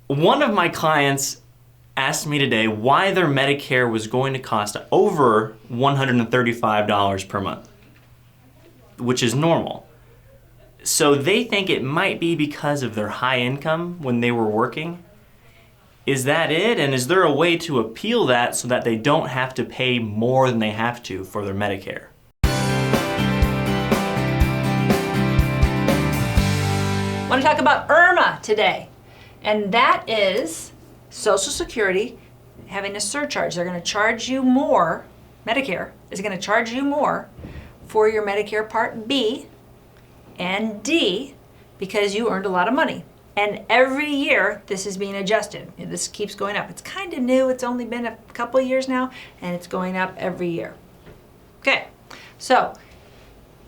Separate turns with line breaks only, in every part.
One of my clients asked me today why their Medicare was going to cost over $135 per month, which is normal. So they think it might be because of their high income when they were working. Is that it? And is there a way to appeal that so that they don't have to pay more than they have to for their Medicare?
I want to talk about IRMAA today, and that is Social Security having a surcharge. They're going to charge you more, Medicare is going to charge you more for your Medicare Part B and D because you earned a lot of money. And every year this is being adjusted. This keeps going up. It's kind of new. It's only been a couple of years now, and it's going up every year. Okay, so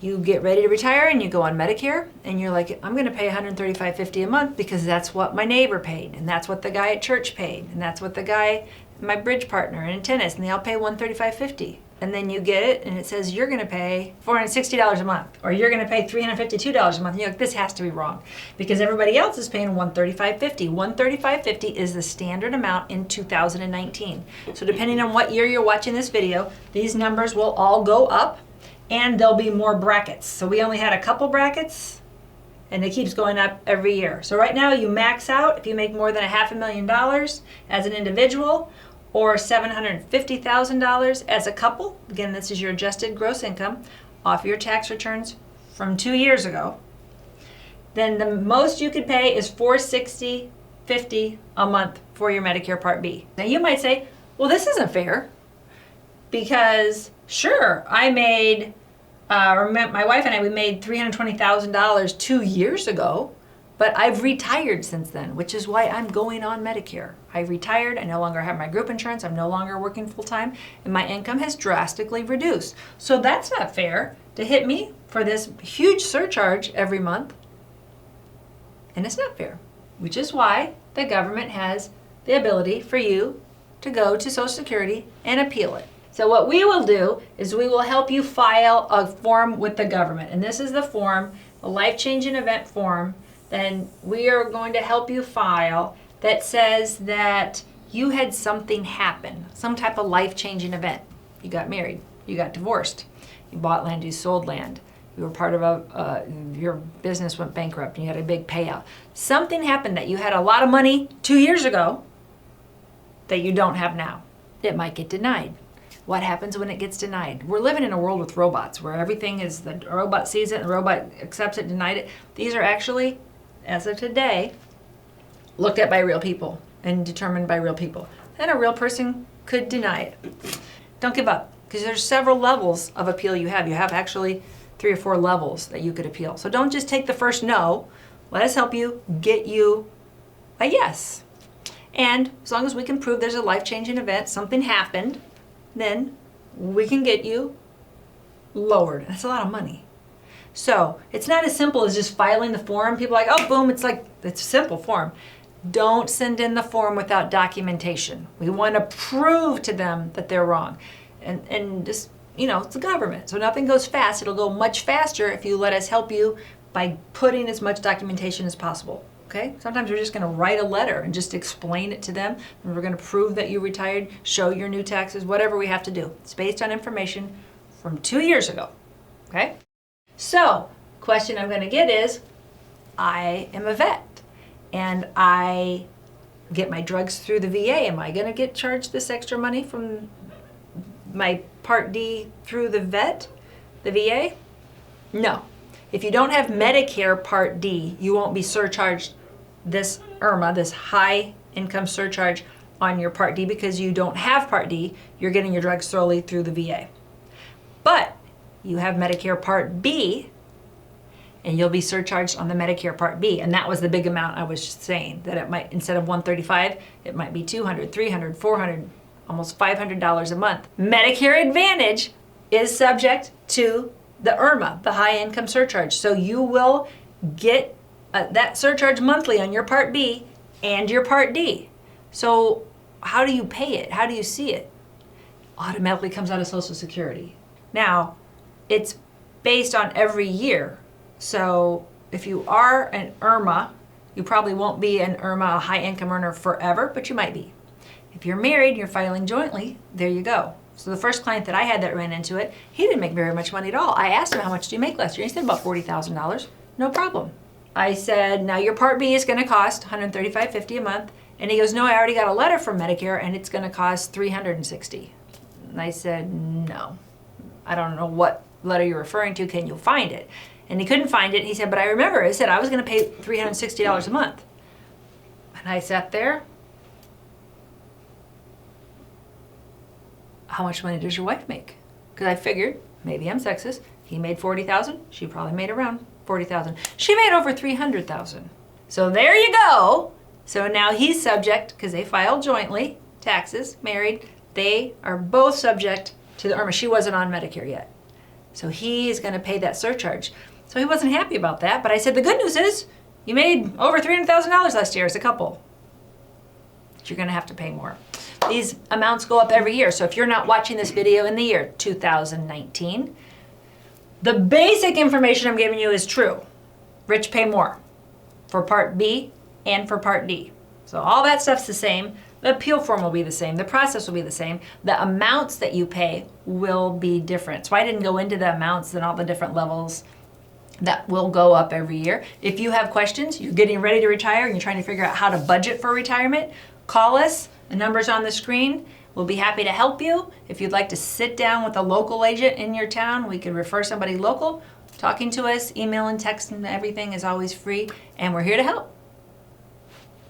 you get ready to retire and you go on Medicare and you're like, I'm gonna pay $135.50 a month because that's what my neighbor paid, and that's what the guy at church paid, and that's what the guy, my bridge partner in tennis, and they all pay $135.50. And then you get it and it says you're gonna pay $460 a month, or you're gonna pay $352 a month. And you're like, this has to be wrong because everybody else is paying $135.50. $135.50 is the standard amount in 2019. So depending on what year you're watching this video, these numbers will all go up, and there'll be more brackets. So we only had a couple brackets, and it keeps going up every year. So right now you max out if you make more than $500,000 as an individual, or $750,000 as a couple. Again, this is your adjusted gross income off your tax returns from 2 years ago. Then the most you could pay is $460.50 a month for your Medicare Part B. Now you might say, well, this isn't fair, because sure, I made, my wife and I, we made $320,000 2 years ago, but I've retired since then, which is why I'm going on Medicare. I retired, I no longer have my group insurance, I'm no longer working full-time, and my income has drastically reduced. So that's not fair to hit me for this huge surcharge every month. And it's not fair, which is why the government has the ability for you to go to Social Security and appeal it. So what we will do is we will help you file a form with the government. And this is the form, a life-changing event form, then we are going to help you file that says that you had something happen, some type of life-changing event. You got married, you got divorced, you bought land, you sold land, you were part of your business went bankrupt and you had a big payout. Something happened that you had a lot of money 2 years ago that you don't have now. It might get denied. What happens when it gets denied? We're living in a world with robots where everything is, the robot sees it and the robot accepts it, denied it. These are actually, as of today, looked at by real people and determined by real people. And a real person could deny it. Don't give up, because there's several levels of appeal you have. You have actually 3 or 4 levels that you could appeal. So don't just take the first no. Let us help you get you a yes. And as long as we can prove there's a life-changing event, something happened, then we can get you lowered. That's a lot of money. So it's not as simple as just filing the form. People are like, oh, boom, it's a simple form. Don't send in the form without documentation. We want to prove to them that they're wrong. And just, it's the government. So nothing goes fast. It'll go much faster if you let us help you by putting as much documentation as possible. Okay? Sometimes we're just going to write a letter and just explain it to them. And we're going to prove that you retired, show your new taxes, whatever we have to do. It's based on information from 2 years ago. Okay? So, question I'm going to get is, I am a vet and I get my drugs through the VA. Am I going to get charged this extra money from my Part D through the VA? No. If you don't have Medicare Part D, you won't be surcharged this IRMAA, this high income surcharge on your Part D, because you don't have Part D. You're getting your drugs solely through the VA. But you have Medicare Part B, and you'll be surcharged on the Medicare Part B. And that was the big amount I was saying, that it might, instead of $135, it might be $200, $300, $400, almost $500 a month. Medicare Advantage is subject to the IRMAA, the high income surcharge. So you will get that surcharge monthly on your Part B and your Part D. So how do you pay it? How do you see it? Automatically comes out of Social Security. Now, it's based on every year. So if you are an IRMAA, You probably won't be an IRMAA, a high income earner forever, but you might be. If you're married and you're filing jointly, there you go. So the first client that I had that ran into it, he didn't make very much money at all. I asked him, how much do you make last year? He said about $40,000. No problem. I said, now your Part B is going to cost $135.50 a month. And he goes, no, I already got a letter from Medicare and it's going to cost $360. And I said, no, I don't know what letter you're referring to. Can you find it? And he couldn't find it. He said, but I remember, I said I was going to pay $360 a month. And I sat there. How much money does your wife make? Because I figured, maybe I'm sexist, he made $40,000, she probably made around $40,000. She made over $300,000. So there you go. So now he's subject, because they filed jointly, taxes, married, they are both subject to the IRMAA. She wasn't on Medicare yet. So he is going to pay that surcharge. So he wasn't happy about that, but I said, the good news is you made over $300,000 last year as a couple. You're going to have to pay more. These amounts go up every year. So if you're not watching this video in the year 2019, the basic information I'm giving you is true. Rich pay more for Part B and for Part D. So all that stuff's the same. The appeal form will be the same. The process will be the same. The amounts that you pay will be different. So I didn't go into the amounts and all the different levels that will go up every year. If you have questions, you're getting ready to retire and you're trying to figure out how to budget for retirement, call us. The number's on the screen. We'll be happy to help you. If you'd like to sit down with a local agent in your town, we can refer somebody local. Talking to us, email and text and everything is always free, and we're here to help.